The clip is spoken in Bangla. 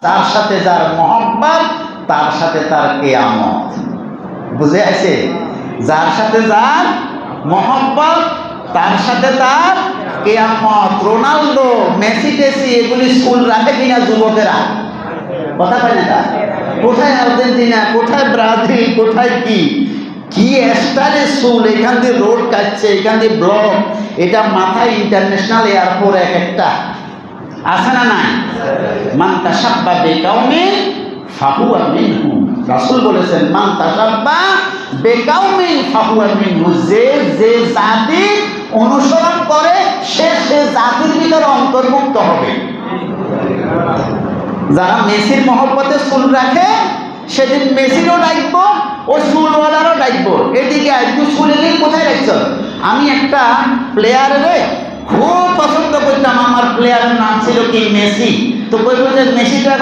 তার সাথে যার মহব্বত তার সাথে তার কিয়ামত। বুঝে আছে? যার সাথে যার মহব্বত তার সাথে তার কিয়ামত। রোনালদো, মেসি টেসি এগুলি স্কুল রাখে কিনা যুবকেরা? কথা বলে না? কোথায় আর্জেন্টিনা, কোথায় ব্রাজিল, কোথায় কি কি স্টাইলের স্কুল! এখান দিয়ে রোড কাটছে, এখান দিয়ে ব্লক, এটা মাথায় ইন্টারন্যাশনাল এয়ারপোর্ট এক একটা আছে না নাই? মান তাশাব্বা বিকাউমিন ফাহুয়া মিনহুম। রাসূল বলেছেন মান তাশাব্বা বিকাউমিন ফাহুয়া মিনহুম। যে যে জাতি অনুসরণ করে সে সে জাতির ভিতরে অন্তর্ভুক্ত হবে। যারা মেসির মহব্বতে চুল রাখে সেদিন মেসিরও ডাকবো, ও চুলওয়ালারও ডাকবো। এদিকে একটু চুলে নিয়ে কোথায় রাখছ? আমি একটা প্লেয়ারে খুব পছন্দ করতাম, আমার প্লেয়ারের নাম ছিল কি মেসি। তো কই বলছে মেসিটা এখন